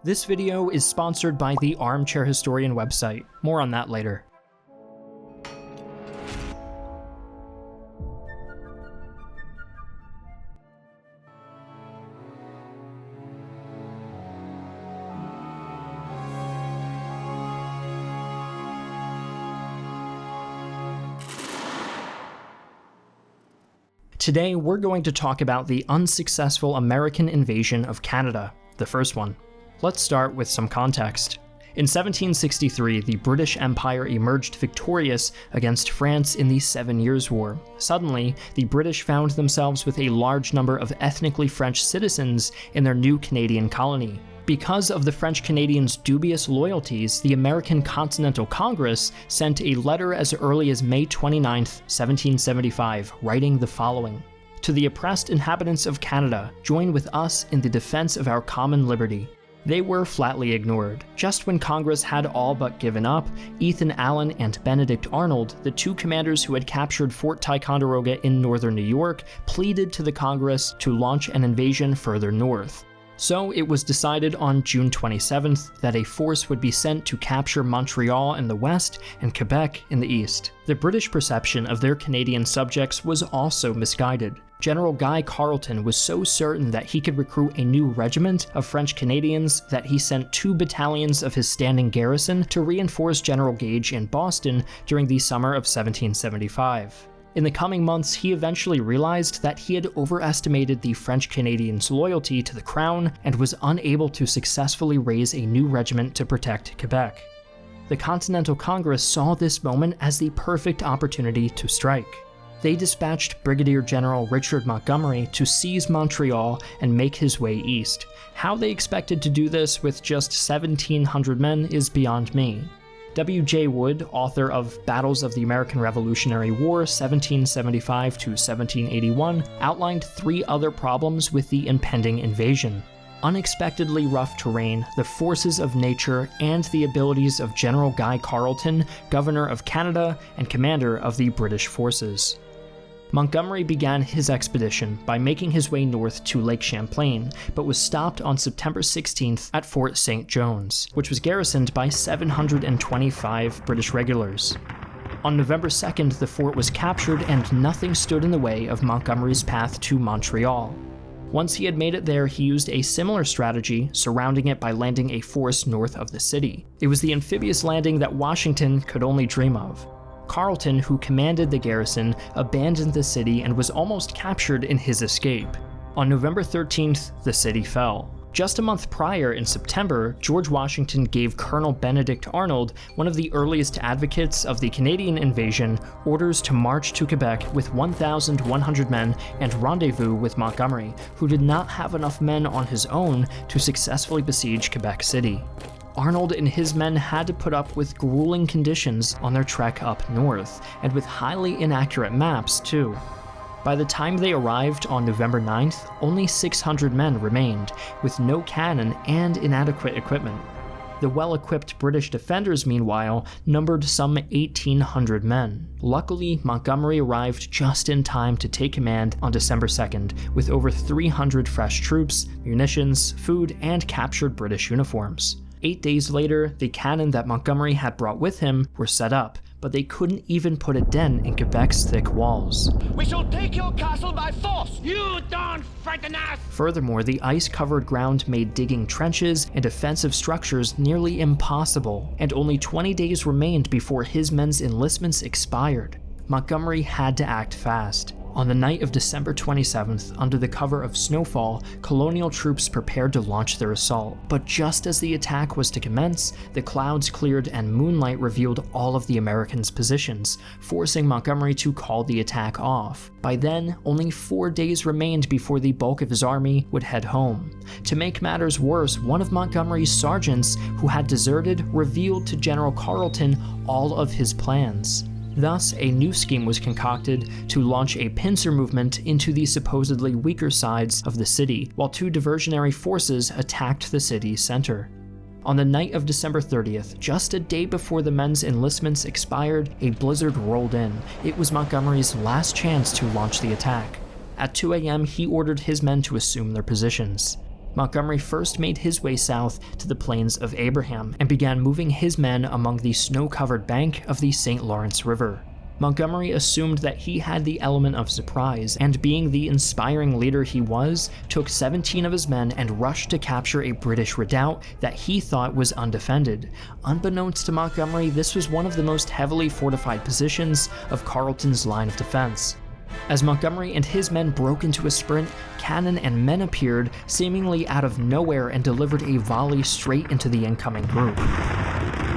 This video is sponsored by the Armchair Historian website. More on that later. Today, we're going to talk about the unsuccessful American invasion of Canada, the first one. Let's start with some context. In 1763, the British Empire emerged victorious against France in the 7 Years' War. Suddenly, the British found themselves with a large number of ethnically French citizens in their new Canadian colony. Because of the French Canadians' dubious loyalties, the American Continental Congress sent a letter as early as May 29, 1775, writing the following: "To the oppressed inhabitants of Canada, join with us in the defense of our common liberty." They were flatly ignored. Just when Congress had all but given up, Ethan Allen and Benedict Arnold, the two commanders who had captured Fort Ticonderoga in northern New York, pleaded to the Congress to launch an invasion further north. So it was decided on June 27th that a force would be sent to capture Montreal in the west and Quebec in the east. The British perception of their Canadian subjects was also misguided. General Guy Carleton was so certain that he could recruit a new regiment of French Canadians that he sent 2 battalions of his standing garrison to reinforce General Gage in Boston during the summer of 1775. In the coming months, he eventually realized that he had overestimated the French Canadians' loyalty to the crown and was unable to successfully raise a new regiment to protect Quebec. The Continental Congress saw this moment as the perfect opportunity to strike. They dispatched Brigadier General Richard Montgomery to seize Montreal and make his way east. How they expected to do this with just 1,700 men is beyond me. W.J. Wood, author of Battles of the American Revolutionary War 1775 to 1781, outlined 3 other problems with the impending invasion: unexpectedly rough terrain, the forces of nature, and the abilities of General Guy Carleton, Governor of Canada and commander of the British forces. Montgomery began his expedition by making his way north to Lake Champlain, but was stopped on September 16th at Fort St. John's, which was garrisoned by 725 British regulars. On November 2nd, the fort was captured and nothing stood in the way of Montgomery's path to Montreal. Once he had made it there, he used a similar strategy, surrounding it by landing a force north of the city. It was the amphibious landing that Washington could only dream of. Carleton, who commanded the garrison, abandoned the city and was almost captured in his escape. On November 13th, the city fell. Just a month prior, in September, George Washington gave Colonel Benedict Arnold, one of the earliest advocates of the Canadian invasion, orders to march to Quebec with 1,100 men and rendezvous with Montgomery, who did not have enough men on his own to successfully besiege Quebec City. Arnold and his men had to put up with grueling conditions on their trek up north, and with highly inaccurate maps too. By the time they arrived on November 9th, only 600 men remained, with no cannon and inadequate equipment. The well-equipped British defenders, meanwhile, numbered some 1,800 men. Luckily, Montgomery arrived just in time to take command on December 2nd, with over 300 fresh troops, munitions, food, and captured British uniforms. 8 days later, the cannon that Montgomery had brought with him were set up, but they couldn't even put a dent in Quebec's thick walls. "We shall take your castle by force! You don't frighten us!" Furthermore, the ice-covered ground made digging trenches and defensive structures nearly impossible, and only 20 days remained before his men's enlistments expired. Montgomery had to act fast. On the night of December 27th, under the cover of snowfall, colonial troops prepared to launch their assault. But just as the attack was to commence, the clouds cleared and moonlight revealed all of the Americans' positions, forcing Montgomery to call the attack off. By then, only 4 days remained before the bulk of his army would head home. To make matters worse, one of Montgomery's sergeants, who had deserted, revealed to General Carleton all of his plans. Thus, a new scheme was concocted to launch a pincer movement into the supposedly weaker sides of the city, while 2 diversionary forces attacked the city's center. On the night of December 30th, just a day before the men's enlistments expired, a blizzard rolled in. It was Montgomery's last chance to launch the attack. At 2 a.m., he ordered his men to assume their positions. Montgomery first made his way south to the Plains of Abraham and began moving his men among the snow-covered bank of the St. Lawrence River. Montgomery assumed that he had the element of surprise, and being the inspiring leader he was, took 17 of his men and rushed to capture a British redoubt that he thought was undefended. Unbeknownst to Montgomery, this was one of the most heavily fortified positions of Carleton's line of defense. As Montgomery and his men broke into a sprint, cannon and men appeared, seemingly out of nowhere, and delivered a volley straight into the incoming group.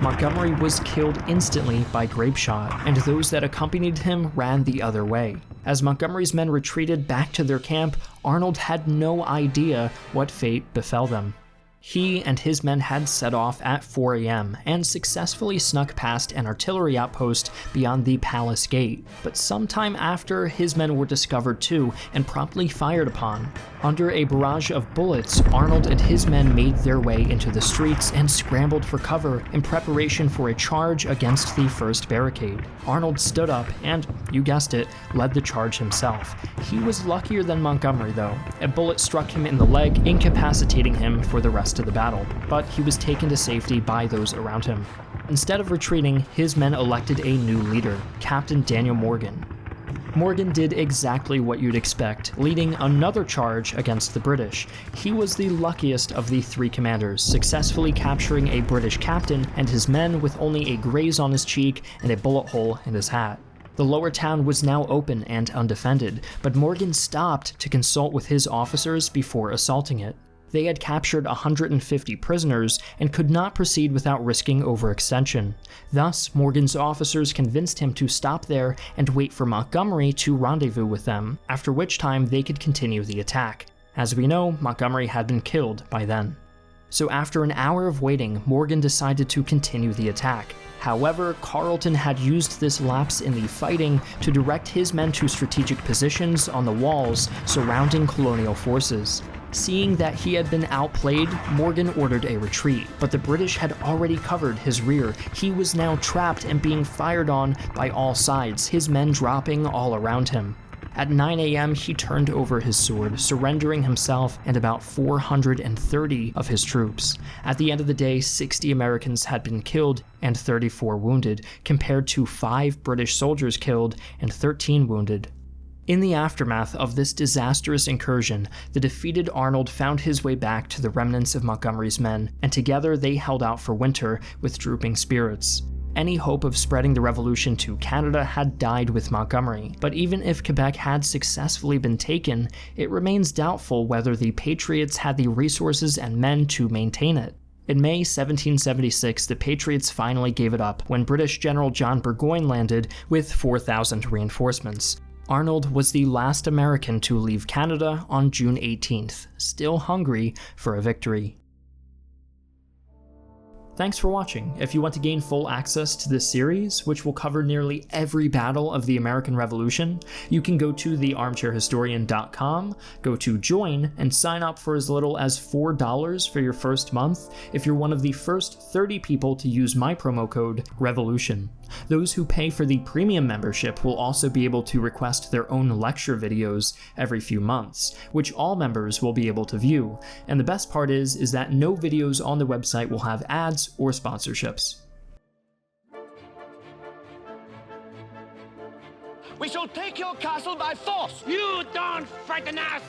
Montgomery was killed instantly by grapeshot, and those that accompanied him ran the other way. As Montgomery's men retreated back to their camp, Arnold had no idea what fate befell them. He and his men had set off at 4 a.m. and successfully snuck past an artillery outpost beyond the palace gate, but sometime after, his men were discovered too and promptly fired upon. Under a barrage of bullets, Arnold and his men made their way into the streets and scrambled for cover in preparation for a charge against the first barricade. Arnold stood up and, you guessed it, led the charge himself. He was luckier than Montgomery though. A bullet struck him in the leg, incapacitating him for the rest of the battle, but he was taken to safety by those around him. Instead of retreating, his men elected a new leader, Captain Daniel Morgan. Morgan did exactly what you'd expect, leading another charge against the British. He was the luckiest of the three commanders, successfully capturing a British captain and his men with only a graze on his cheek and a bullet hole in his hat. The lower town was now open and undefended, but Morgan stopped to consult with his officers before assaulting it. They had captured 150 prisoners and could not proceed without risking overextension. Thus, Morgan's officers convinced him to stop there and wait for Montgomery to rendezvous with them, after which time they could continue the attack. As we know, Montgomery had been killed by then. So after an hour of waiting, Morgan decided to continue the attack. However, Carleton had used this lapse in the fighting to direct his men to strategic positions on the walls surrounding colonial forces. Seeing that he had been outplayed, Morgan ordered a retreat, but the British had already covered his rear. He was now trapped and being fired on by all sides, his men dropping all around him. At 9 a.m., he turned over his sword, surrendering himself and about 430 of his troops. At the end of the day, 60 Americans had been killed and 34 wounded, compared to 5 British soldiers killed and 13 wounded. In the aftermath of this disastrous incursion, the defeated Arnold found his way back to the remnants of Montgomery's men, and together they held out for winter with drooping spirits. Any hope of spreading the revolution to Canada had died with Montgomery, but even if Quebec had successfully been taken, it remains doubtful whether the Patriots had the resources and men to maintain it. In May 1776, the Patriots finally gave it up when British General John Burgoyne landed with 4,000 reinforcements. Arnold was the last American to leave Canada on June 18th, still hungry for a victory. Thanks for watching. If you want to gain full access to this series, which will cover nearly every battle of the American Revolution, you can go to thearmchairhistorian.com, go to join, and sign up for as little as $4 for your first month if you're one of the first 30 people to use my promo code REVOLUTION. Those who pay for the premium membership will also be able to request their own lecture videos every few months, which all members will be able to view, and the best part is that no videos on the website will have ads or sponsorships. We shall take your castle by force. You don't frighten us.